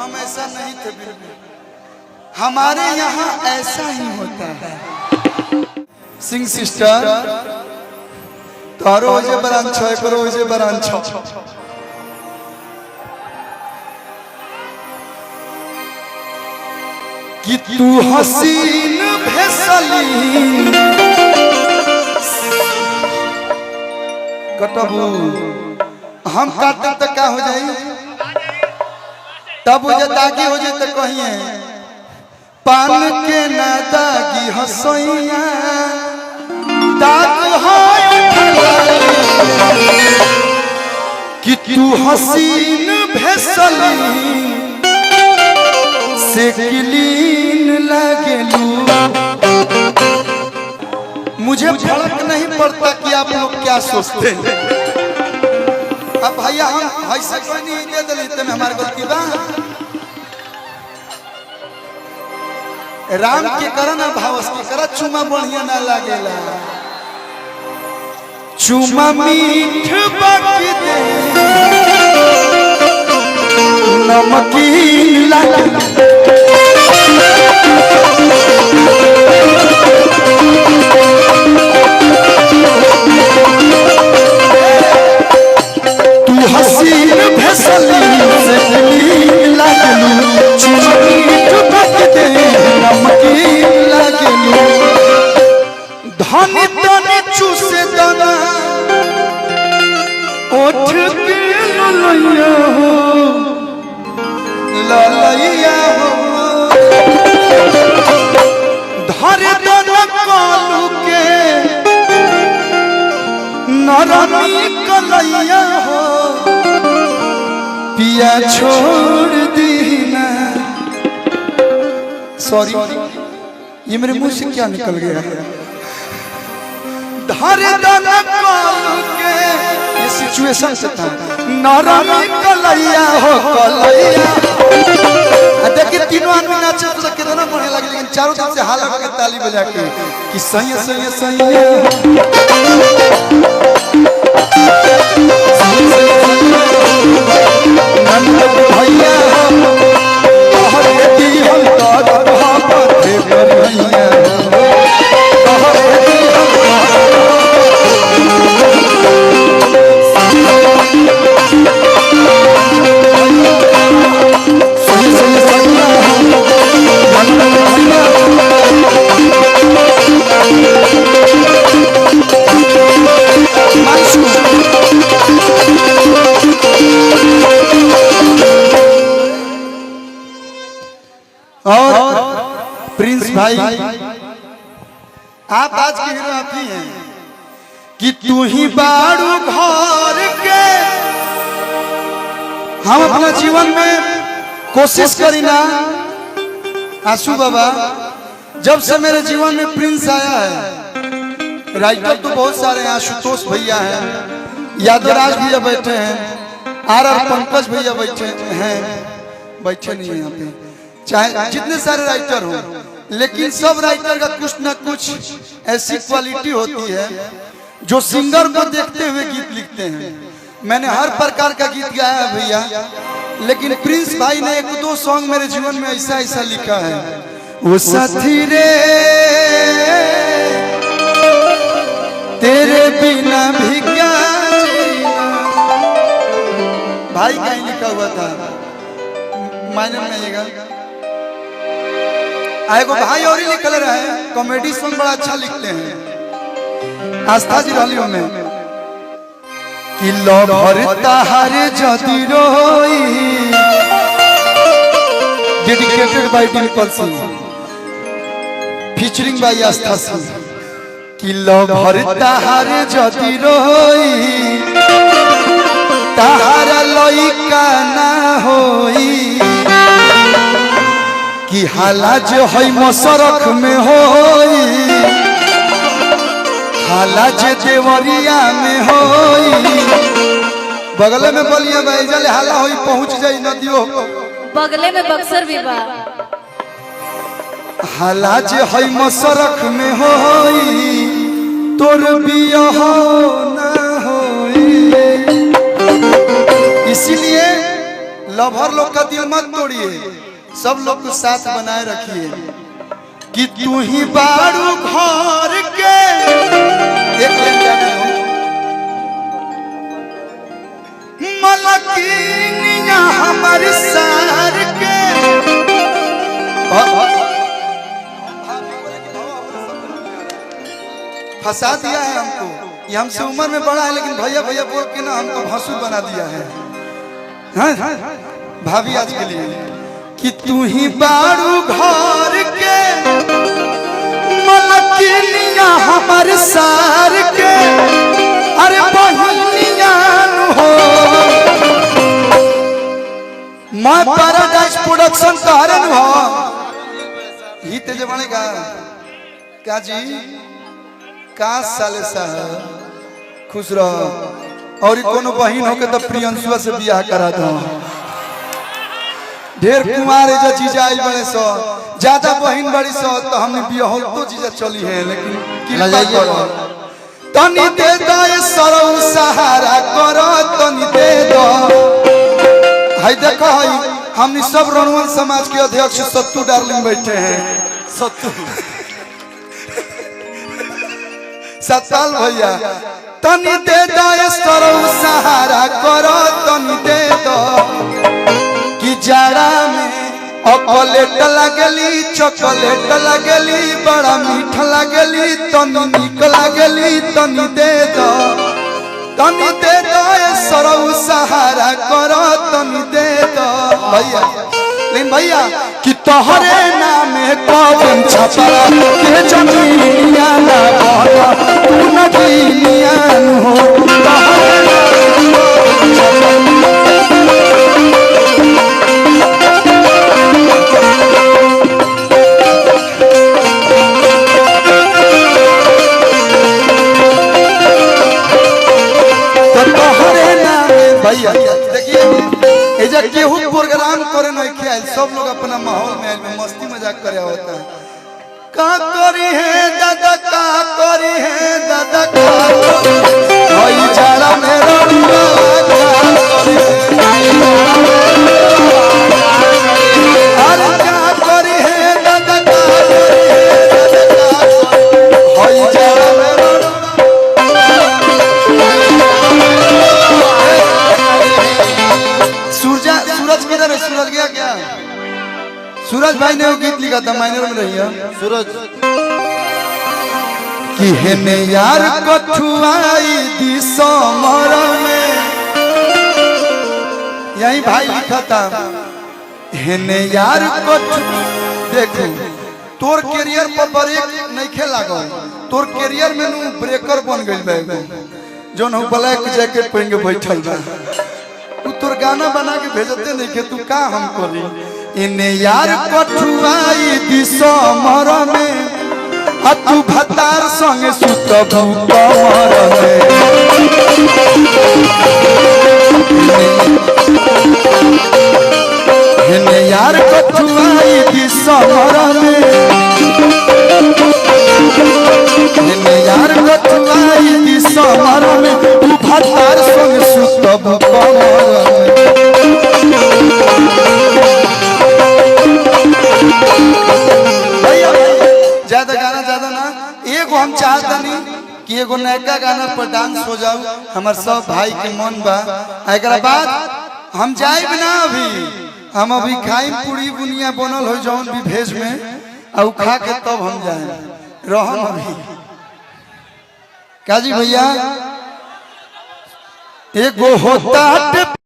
हम ऐसा नहीं थे बिल्कुल, हमारे यहाँ ऐसा ही होता है। सिंह सिस्टर तारो जे बरान छ करो जे बरान छ कि तू हसीन भेसली कटबू हम काटे तो क्या हो जाए, तब हो दागी हो जाए तो कहिए पान के ना दागी हसैया दाग कि तू हसीन भेसली से क्लीन लगलू। मुझे फर्क नहीं पड़ता कि आप लोग क्या सोचते हैं। अब भैया हम ऐसे कोई नहीं दे देते में हमारे गलती बा। राम के करना भावस के करा चुमा बढ़िया ना लागेला, चुमा मीठ बाकी दे नमकीन लागेला। तू हसीन भेसली से क्लीन लागलू, चुमा मीठ बाकी दे नमकीन लागलू। धनी धनी चूसे दाना ओठ के ललैया हो ललैया हो, धरे दाना कालू के नरमी कलैया हो, पिया छोड़ दीना। सॉरी ये मेरे मुंह से क्या निकल गया है। धरे दाना कालू के ये सिचुएशन से था, नरमी कलैया हो कलैया। देखिए तीनों आदमी नाचे तो कितना बढ़िया लगे, लेकिन चारों तरफ से हाला के ताली बजा के कि सही सही सही नंद भैया कहरे दी हम तो पथे पर भैया और प्रिंस भाई आप आज के हीरो आप ही हैं कि तू ही बारू घर के। हम अपना जीवन में कोशिश करी ना आशु बाबा, जब से मेरे जीवन में प्रिंस आया है, राइटर तो बहुत सारे हैं, आशुतोष भैया हैं, यादवराज भैया बैठे हैं, आर पंकज भैया बैठे हैं, बैठे नहीं है यहाँ पे, चाहे जितने सारे राइटर हो, लेकिन सब राइटर का कुछ ना कुछ ऐसी क्वालिटी होती है जो सिंगर को देखते हुए गीत लिखते हैं। मैंने हर प्रकार का गीत गाया है भैया, लेकिन प्रिंस भाई ने एक दो सॉन्ग मेरे जीवन में ऐसा ऐसा लिखा है। वो साथी रे तेरे बिना भी क्या जीना, भाई कहीं लिखा हुआ था, मायने में आएगा आएगो भाई और ही निकल रहा है। कॉमेडी सॉन्ग बड़ा अच्छा लिखते हैं आस्था जी रलियो में कि लो भरता हरे जदी रोई, dedicated by Dimple Singh featuring by Aastha Singh कि लो भरता हरे जदी रोई तारा लइका ना होई, कि हाला जो है मसरख में होई, हाला जे देवरिया में होई। बगले में बलिया बैजल हाला होई, पहुंच जाई नदियों, बगले में बक्सर भी बा। हाला जे है मसरख में होई, तोर बियाह ना होई। इसीलिए लवर लोग का दिल मत तोड़िए, सब लोग को साथ बनाए रखिए। कि तू ही बारू घर के एक मलकिनिया हमारे सार के फंसा दिया है हमको। ये हमसे उम्र में बड़ा है लेकिन भैया भैया बोल के ना हमको भसुर बना दिया है। भाभी आज के लिए कि तू ही बारू घर के मलकिनिया हमारे सार के, अरे बहिनिया हो मैं पैराडाइज प्रोडक्शन कारण हो ही ते जमाने का क्या जी का साले साहब खुश रहो। और कोनो बहन हो के तो प्रियंशुआ से बियाह करा दो। ढेर कुमार जो जीजा आई बड़े सो ज्यादा बहन बड़ी सो तो हमने बियाह तो जीजा चली है, लेकिन कृपा करो तनी दे दो ये सरौ सहारा करो तनी दे दो। हाय देखो हाय हमने सब रणवन समाज के अध्यक्ष सत्तू डार्लिंग बैठे हैं। सत्तू सताल भैया तनी दे दो ये सरौ सहारा करो तनी दे दो। कि जाड़ा में चॉकलेट लगली चॉकलेट लगली बड़ा मीठ लगली तनी निक लगली तनी दे दो ये सरौ सहारा करो तनी दे दो भैया। लेकिन भैया कि तोहरे नाम कौन छपरा के जमीनिया ना बना तू नगीनिया हो तोहरे भैया। देखिए एजा केहू प्रोग्राम करे नहीं खेल, सब लोग अपना माहौल में मस्ती मजाक करे होता है। का करी है दादा का करी है दादा का भाई जाड़ा मेरा अरे क्या करी है दादा का करी है दादा का भाई जाड़ा मेरा सूरज किधर है? सूरज गया क्या? सूरज भाई ने वो गीत लिखा था माइनर में रही है सूरज कि हेने यार कठुआई दिसमर में, यही भाई लिखा था हेने यार कठु। देखो तोर कैरियर पर ब्रेक नहीं खेला गो, तोर कैरियर में नु ब्रेकर बन गइल बा जोन हो ब्लैक जैकेट पहन के बैठल बा। तोर गाना बना के भेजते नहीं के तू का हम करी। इने यार कठुआई दिसमर में आ तू भतार संगे सुतबू कमर में। इने यार कठुआई दिसमर में इने यार कठुआई दिसमर में तू भतार संगे सुतबू कमर ज्यादा गाना ज्यादा ना। एगो हम चाहता नहीं कि एगो नया गाना पर डांस हो जाओ, हमार सब भाई के मन बा। एकरा बाद हम जाए ना, अभी हम अभी खाई पूरी बुनिया बनल हो जौन भी भेज में और खा के तब हम जाए रहम अभी काजी भैया। एगो होता